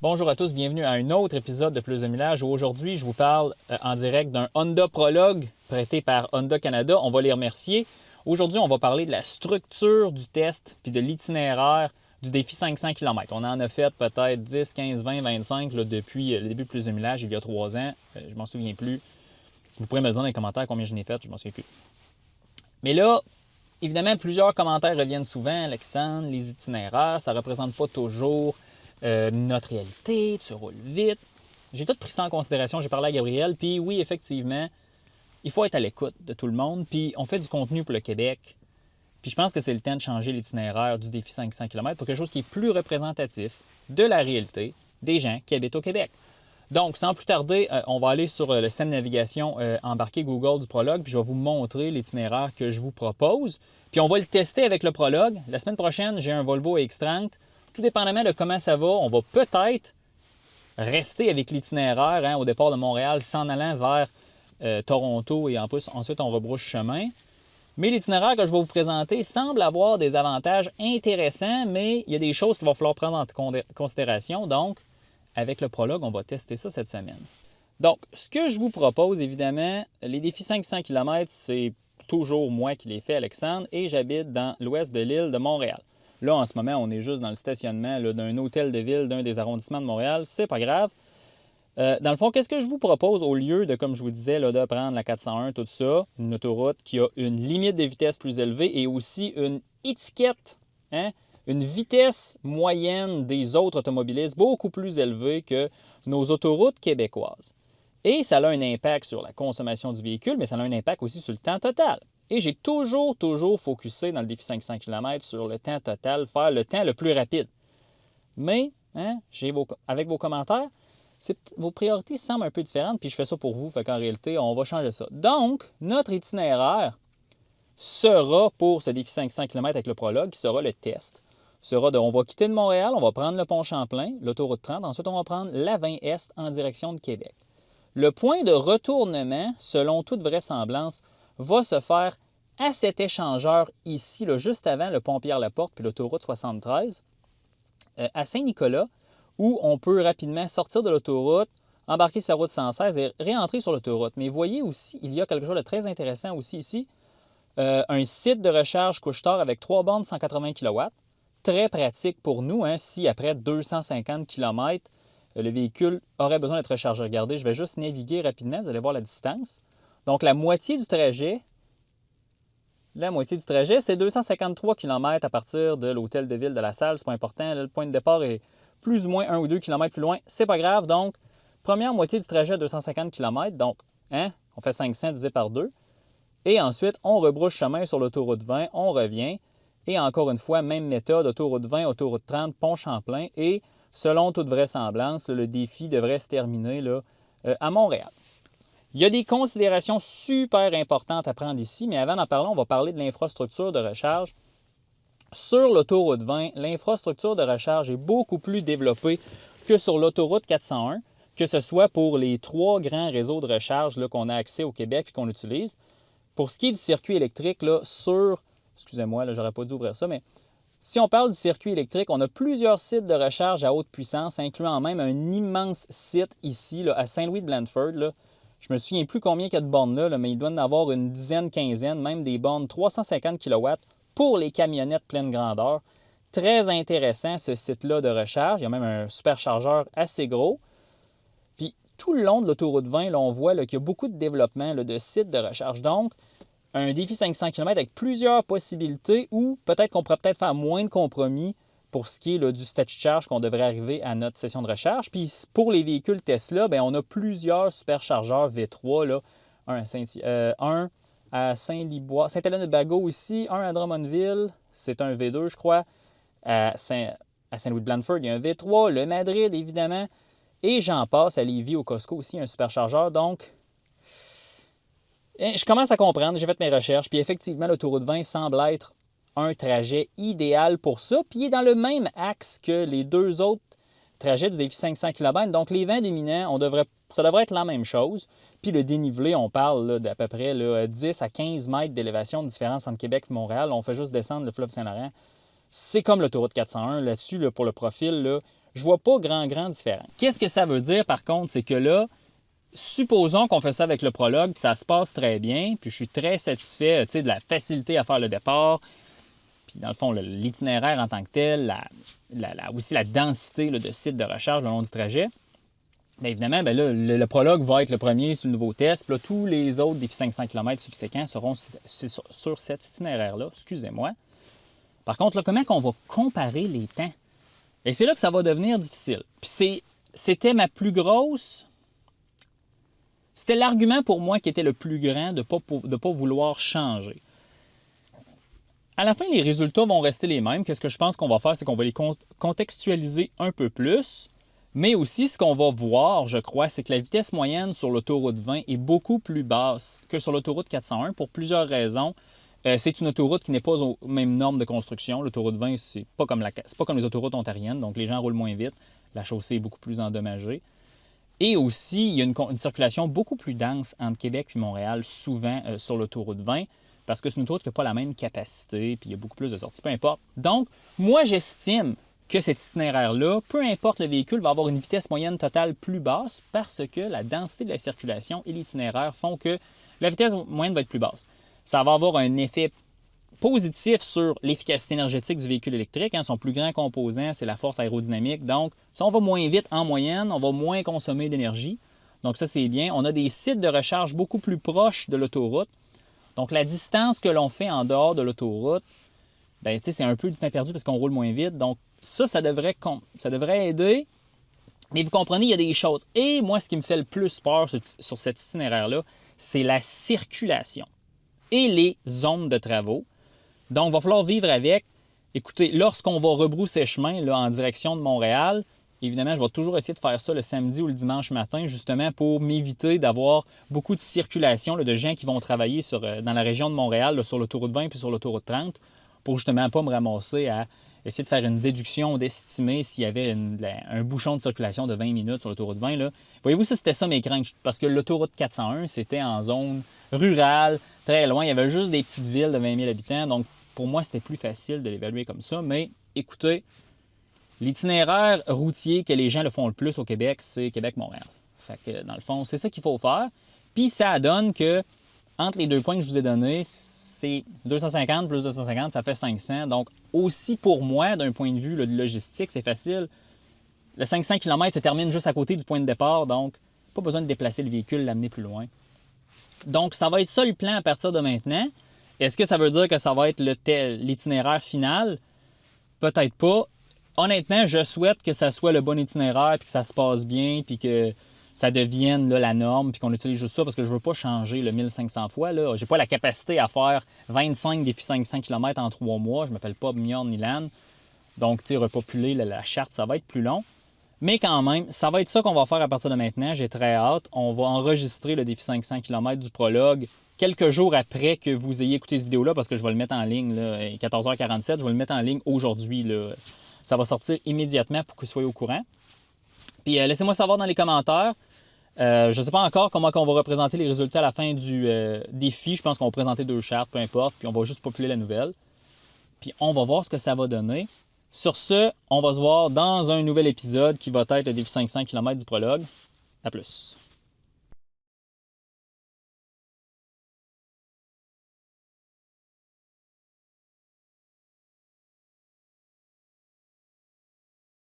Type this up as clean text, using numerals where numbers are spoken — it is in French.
Bonjour à tous, bienvenue à un autre épisode de Plus de Millage où aujourd'hui je vous parle en direct d'un Honda Prologue prêté par Honda Canada. On va les remercier. Aujourd'hui, on va parler de la structure du test puis de l'itinéraire du défi 500 km. On en a fait peut-être 10, 15, 20, 25 là, depuis le début de Plus de Millage il y a 3 ans. Je m'en souviens plus. Vous pourrez me le dire dans les commentaires combien je n'ai fait, je m'en souviens plus. Mais là, évidemment, plusieurs commentaires reviennent souvent. Alexandre, les itinéraires, ça ne représente pas toujours notre réalité, tu roules vite. J'ai tout pris ça en considération, j'ai parlé à Gabriel, puis oui, effectivement, il faut être à l'écoute de tout le monde, puis on fait du contenu pour le Québec, puis je pense que c'est le temps de changer l'itinéraire du défi 500 km pour quelque chose qui est plus représentatif de la réalité des gens qui habitent au Québec. Donc, sans plus tarder, on va aller sur le système de navigation embarqué Google du Prologue, puis je vais vous montrer l'itinéraire que je vous propose, puis on va le tester avec le Prologue. La semaine prochaine, j'ai un Volvo X30. Tout dépendamment de comment ça va, on va peut-être rester avec l'itinéraire au départ de Montréal, s'en allant vers Toronto et ensuite on rebrousse chemin. Mais l'itinéraire que je vais vous présenter semble avoir des avantages intéressants, mais il y a des choses qu'il va falloir prendre en considération. Donc, avec le Prologue, on va tester ça cette semaine. Donc, ce que je vous propose, évidemment, les défis 500 km, c'est toujours moi qui les fais, Alexandre, et j'habite dans l'ouest de l'île de Montréal. Là, en ce moment, on est juste dans le stationnement d'un hôtel de ville d'un des arrondissements de Montréal. C'est pas grave. Dans le fond, qu'est-ce que je vous propose au lieu de, comme je vous disais, là, de prendre la 401, tout ça, une autoroute qui a une limite de vitesse plus élevée et aussi une étiquette, une vitesse moyenne des autres automobilistes beaucoup plus élevée que nos autoroutes québécoises. Et ça a un impact sur la consommation du véhicule, mais ça a un impact aussi sur le temps total. Et j'ai toujours focusé dans le défi 500 km sur le temps total, faire le temps le plus rapide. Mais, avec vos commentaires, vos priorités semblent un peu différentes, puis je fais ça pour vous, fait qu'en réalité, on va changer ça. Donc, notre itinéraire sera pour ce défi 500 km avec le Prologue, qui sera le test. On va quitter de Montréal, on va prendre le pont Champlain, l'autoroute 30, ensuite on va prendre la 20 Est en direction de Québec. Le point de retournement, selon toute vraisemblance, va se faire à cet échangeur ici, là, juste avant le pont Pierre-Laporte puis l'autoroute 73, à Saint-Nicolas, où on peut rapidement sortir de l'autoroute, embarquer sur la route 116 et réentrer sur l'autoroute. Mais voyez aussi, il y a quelque chose de très intéressant aussi ici, un site de recharge couche-tard avec 3 bornes 180 kW, très pratique pour nous, si après 250 km, le véhicule aurait besoin d'être rechargé. Regardez, je vais juste naviguer rapidement, vous allez voir la distance. Donc, la moitié du trajet, c'est 253 km à partir de l'hôtel de ville de La Salle. C'est pas important. Là, le point de départ est plus ou moins 1 ou 2 km plus loin. C'est pas grave. Donc, première moitié du trajet à 250 km. Donc, on fait 500 divisé par 2. Et ensuite, on rebrousse chemin sur l'autoroute 20. On revient. Et encore une fois, même méthode, autoroute 20, autoroute 30, pont Champlain. Et selon toute vraisemblance, le défi devrait se terminer là, à Montréal. Il y a des considérations super importantes à prendre ici, mais avant d'en parler, on va parler de l'infrastructure de recharge. Sur l'autoroute 20, l'infrastructure de recharge est beaucoup plus développée que sur l'autoroute 401, que ce soit pour les 3 grands réseaux de recharge qu'on a accès au Québec et qu'on utilise. Pour ce qui est du circuit électrique, là, excusez-moi, j'aurais pas dû ouvrir ça, mais si on parle du circuit électrique, on a plusieurs sites de recharge à haute puissance, incluant même un immense site ici, là, à Saint-Louis-de-Blandford. Là. Je me souviens plus combien il y a de bornes là, mais il doit y en avoir une dizaine, quinzaine, même des bornes 350 kW pour les camionnettes pleine grandeur. Très intéressant ce site-là de recharge. Il y a même un superchargeur assez gros. Puis tout le long de l'autoroute 20, là, on voit qu'il y a beaucoup de développement là, de sites de recharge. Donc, un défi 500 km avec plusieurs possibilités ou peut-être qu'on pourrait faire moins de compromis pour ce qui est là, du statut de charge qu'on devrait arriver à notre session de recharge. Puis pour les véhicules Tesla, bien, on a plusieurs superchargeurs V3, là, un à Saint-Liboire, Saint-Hélène-de-Bagot ici, un à Drummondville, c'est un V2 je crois, à Saint-Louis-de-Blandford, il y a un V3, le Madrid évidemment, et j'en passe à Lévis au Costco aussi, un superchargeur. Donc, je commence à comprendre, j'ai fait mes recherches, puis effectivement, l'autoroute 20 semble être un trajet idéal pour ça, puis il est dans le même axe que les 2 autres trajets du défi 500 km. Donc, les vents dominants, ça devrait être la même chose. Puis le dénivelé, on parle d'à peu près 10 à 15 mètres d'élévation de différence entre Québec et Montréal. On fait juste descendre le fleuve Saint-Laurent. C'est comme l'autoroute 401. Là-dessus, pour le profil, Je vois pas grand différence. Qu'est-ce que ça veut dire, par contre, c'est que là, supposons qu'on fait ça avec le prologue, puis ça se passe très bien, puis je suis très satisfait de la facilité à faire le départ, puis dans le fond, l'itinéraire en tant que tel, aussi la densité là, de sites de recharge le long du trajet. Bien évidemment, là, le prologue va être le premier sur le nouveau test, puis là, tous les autres défis 500 km subséquents seront sur cet itinéraire-là. Excusez-moi. Par contre, là, comment on va comparer les temps? Et c'est là que ça va devenir difficile. Puis c'était ma plus grosse... C'était l'argument pour moi qui était le plus grand de ne pas vouloir changer. À la fin, les résultats vont rester les mêmes. Qu'est-ce que je pense qu'on va faire? C'est qu'on va les contextualiser un peu plus. Mais aussi, ce qu'on va voir, je crois, c'est que la vitesse moyenne sur l'autoroute 20 est beaucoup plus basse que sur l'autoroute 401 pour plusieurs raisons. C'est une autoroute qui n'est pas aux mêmes normes de construction. L'autoroute 20, c'est pas comme les autoroutes ontariennes, donc les gens roulent moins vite. La chaussée est beaucoup plus endommagée. Et aussi, il y a une circulation beaucoup plus dense entre Québec et Montréal, souvent sur l'autoroute 20, parce que c'est une autoroute qui n'a pas la même capacité, puis il y a beaucoup plus de sorties, peu importe. Donc, moi, j'estime que cet itinéraire-là, peu importe le véhicule, va avoir une vitesse moyenne totale plus basse parce que la densité de la circulation et l'itinéraire font que la vitesse moyenne va être plus basse. Ça va avoir un effet positif sur l'efficacité énergétique du véhicule électrique. Son plus grand composant, c'est la force aérodynamique. Donc, si on va moins vite en moyenne, on va moins consommer d'énergie. Donc, ça, c'est bien. On a des sites de recharge beaucoup plus proches de l'autoroute. Donc, la distance que l'on fait en dehors de l'autoroute, bien, c'est un peu du temps perdu parce qu'on roule moins vite. Donc, ça devrait aider. Mais vous comprenez, il y a des choses. Et moi, ce qui me fait le plus peur sur cet itinéraire-là, c'est la circulation et les zones de travaux. Donc, il va falloir vivre avec. Écoutez, lorsqu'on va rebrousser chemin là, en direction de Montréal, évidemment, je vais toujours essayer de faire ça le samedi ou le dimanche matin, justement pour m'éviter d'avoir beaucoup de circulation là, de gens qui vont travailler dans la région de Montréal, là, sur l'autoroute 20 puis sur l'autoroute 30, pour justement pas me ramasser à essayer de faire une déduction, d'estimer s'il y avait un bouchon de circulation de 20 minutes sur l'autoroute 20. Là. Voyez-vous, c'était ça mes craintes, parce que l'autoroute 401, c'était en zone rurale, très loin. Il y avait juste des petites villes de 20 000 habitants, donc pour moi, c'était plus facile de l'évaluer comme ça. Mais écoutez, l'itinéraire routier que les gens le font le plus au Québec, c'est Québec-Montréal. Fait que, dans le fond, c'est ça qu'il faut faire. Puis ça donne que, entre les deux points que je vous ai donnés, c'est 250 plus 250, ça fait 500. Donc, aussi pour moi, d'un point de vue là, de logistique, c'est facile. Le 500 km se termine juste à côté du point de départ, donc pas besoin de déplacer le véhicule, l'amener plus loin. Donc, ça va être ça le plan à partir de maintenant. Est-ce que ça veut dire que ça va être l'itinéraire final? Peut-être pas. Honnêtement, je souhaite que ça soit le bon itinéraire, puis que ça se passe bien, puis que ça devienne là, la norme, puis qu'on utilise juste ça, parce que je ne veux pas changer le 1500 fois. Je n'ai pas la capacité à faire 25 défis 500 km en 3 mois. Je ne m'appelle pas Bjorn Nilan. Donc, repopuler la charte, ça va être plus long. Mais quand même, ça va être ça qu'on va faire à partir de maintenant. J'ai très hâte. On va enregistrer le défi 500 km du prologue quelques jours après que vous ayez écouté cette vidéo-là, parce que je vais le mettre en ligne, là, 14h47, je vais le mettre en ligne aujourd'hui. Là. Ça va sortir immédiatement pour que vous soyez au courant. Puis laissez-moi savoir dans les commentaires. Je ne sais pas encore comment on va représenter les résultats à la fin du défi. Je pense qu'on va présenter 2 chartes, peu importe, puis on va juste populer la nouvelle. Puis on va voir ce que ça va donner. Sur ce, on va se voir dans un nouvel épisode qui va être le défi 500 km du prologue. À plus!